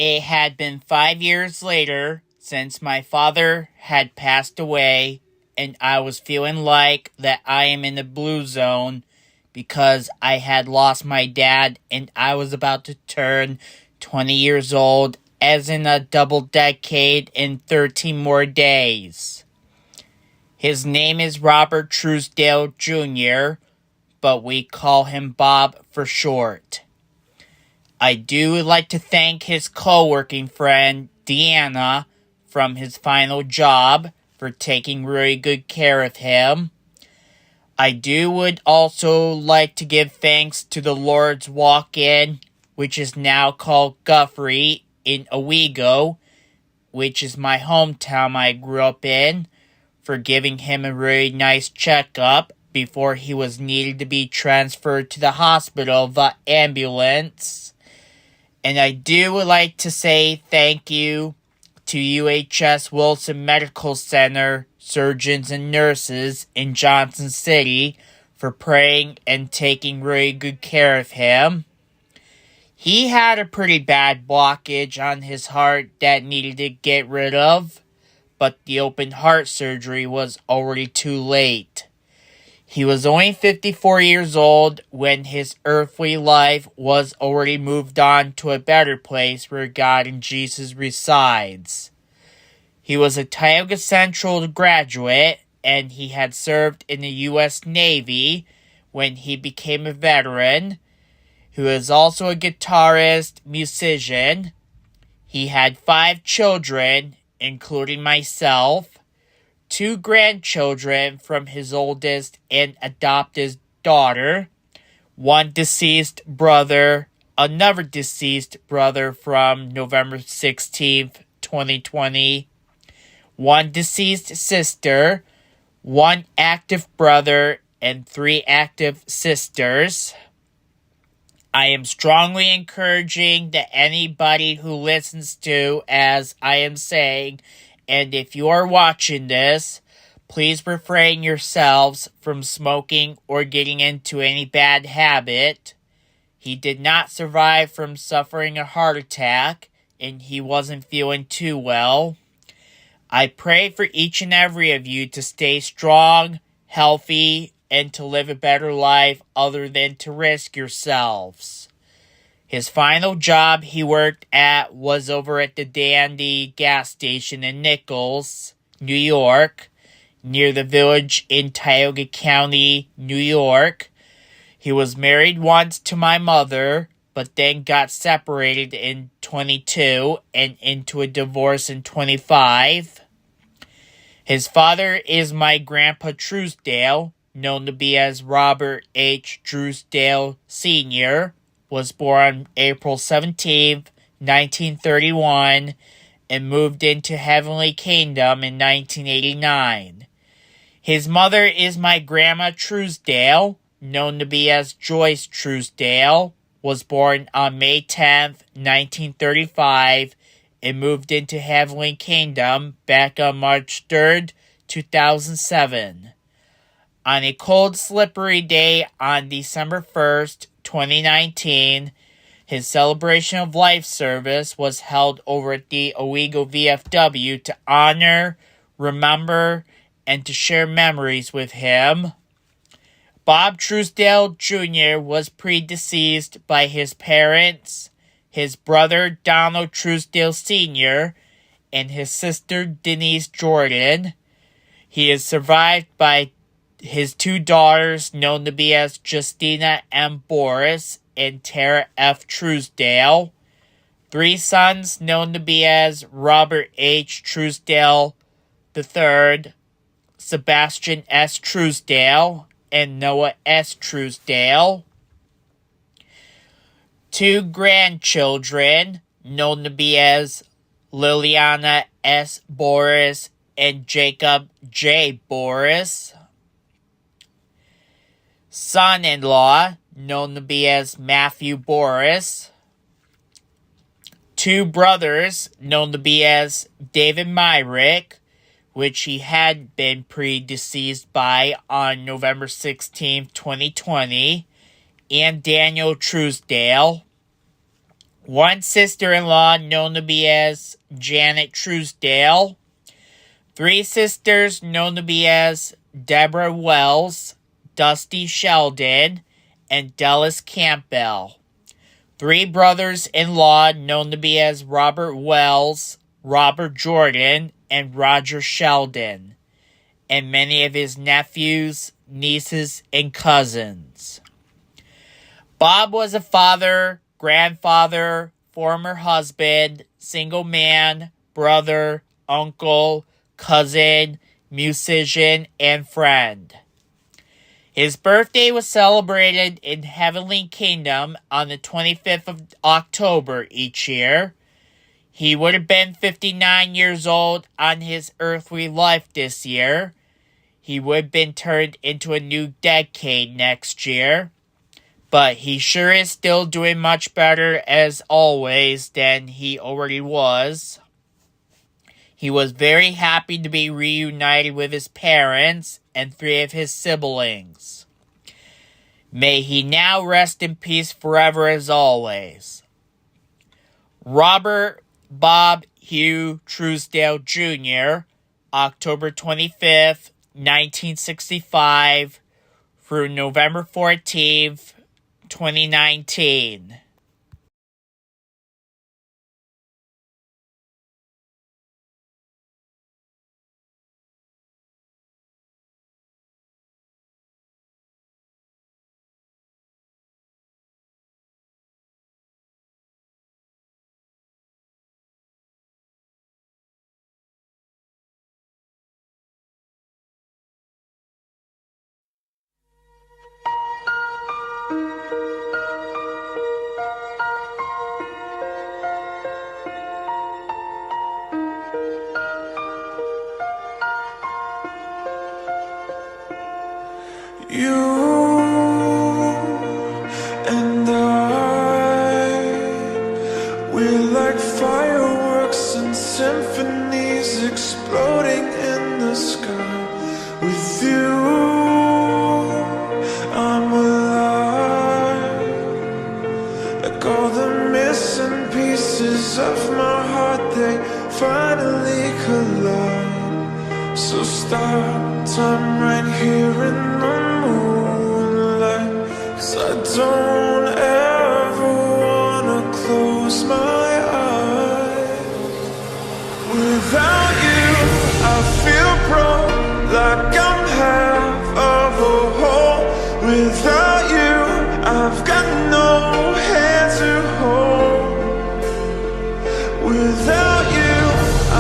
It had been 5 years later since my father had passed away, and I was feeling like that I am in the blue zone because I had lost my dad and I was about to turn 20 years old, as in a double decade in 13 more days. His name is Robert Truesdail Jr., but we call him Bob for short. I do like to thank his co-working friend, Deanna, from his final job for taking really good care of him. I would also like to give thanks to the Lord's Walk-In, which is now called Guthrie in Owego, which is my hometown I grew up in, for giving him a really nice checkup before he was needed to be transferred to the hospital via ambulance. And I would like to say thank you to UHS Wilson Medical Center surgeons and nurses in Johnson City for praying and taking really good care of him. He had a pretty bad blockage on his heart that needed to get rid of, but the open heart surgery was already too late. He was only 54 years old when his earthly life was already moved on to a better place where God and Jesus resides. He was a Tioga Central graduate, and he had served in the U.S. Navy when he became a veteran, who is also a guitarist, musician. He had 5 children, including myself, 2 grandchildren from his oldest and adopted daughter, 1 deceased brother, another deceased brother from November 16th, 2020, 1 deceased sister, 1 active brother, and 3 active sisters. I am strongly encouraging that anybody who listens to, as I am saying, and if you are watching this, please refrain yourselves from smoking or getting into any bad habit. He did not survive from suffering a heart attack, and he wasn't feeling too well. I pray for each and every of you to stay strong, healthy, and to live a better life other than to risk yourselves. His final job he worked at was over at the Dandy gas station in Nichols, New York, near the village in Tioga County, New York. He was married once to my mother, but then got separated in 22 and into a divorce in 25. His father is my grandpa Truesdail, known to be as Robert H. Truesdail Sr., was born April 17, 1931, and moved into Heavenly Kingdom in 1989. His mother is my Grandma Truesdail, known to be as Joyce Truesdail, was born on May 10, 1935, and moved into Heavenly Kingdom back on March 3, 2007. On a cold, slippery day on December 1st, 2019, his celebration of life service was held over at the Owego VFW to honor, remember, and to share memories with him. Bob Truesdail Jr. was predeceased by his parents, his brother Donald Truesdail Sr., and his sister Denise Jordan. He is survived by his 2 daughters, known to be as Justina M. Boris and Tara F. Truesdail, 3 sons, known to be as Robert H. Truesdail III, Sebastian S. Truesdail, and Noah S. Truesdail, 2 grandchildren, known to be as Liliana S. Boris and Jacob J. Boris, son-in-law, known to be as Matthew Boris, 2 brothers, known to be as David Myrick, which he had been predeceased by on November 16, 2020, and Daniel Truesdail, one sister-in-law known to be as Janet Truesdail, 3 sisters known to be as Deborah Wells, Dusty Sheldon, and Dallas Campbell, 3 brothers-in-law known to be as Robert Wells, Robert Jordan, and Roger Sheldon, and many of his nephews, nieces, and cousins. Bob was a father, grandfather, former husband, single man, brother, uncle, cousin, musician, and friend. His birthday was celebrated in Heavenly Kingdom on the 25th of October each year. He would have been 59 years old on his earthly life this year. He would have been turned into a new decade next year. But he sure is still doing much better, as always, than he already was. He was very happy to be reunited with his parents and 3 of his siblings. May he now rest in peace forever as always. Robert Bob Hugh Truesdail Jr., October 25th, 1965 through November 14th, 2019. You and I, we're like fireworks and symphonies exploding in the sky. With you, I'm alive. Like all the missing pieces of my heart, they finally collide. So stop time right here in the moonlight, 'cause I don't ever wanna close my eyes. Without you, I feel broke, like I'm half of a whole. Without you, I've got no hand to hold. Without you,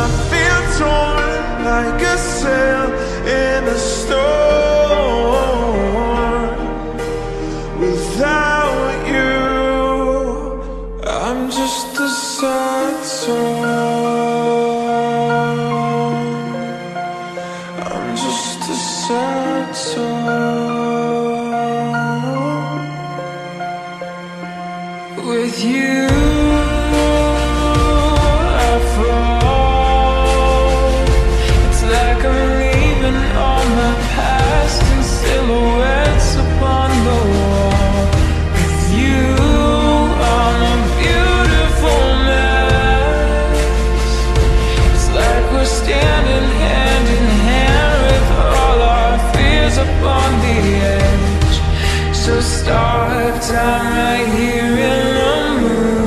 I feel torn like a sail in a storm. Without you, I'm just a sad song. I'm just a sad song. With you, I fall. It's like I'm leaving all my past in silhouettes upon the wall. With you, I'm a beautiful mess. It's like we're standing hand in hand with all our fears upon the edge. So start time right here in the moon.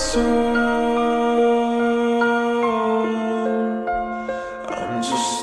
soul. I'm just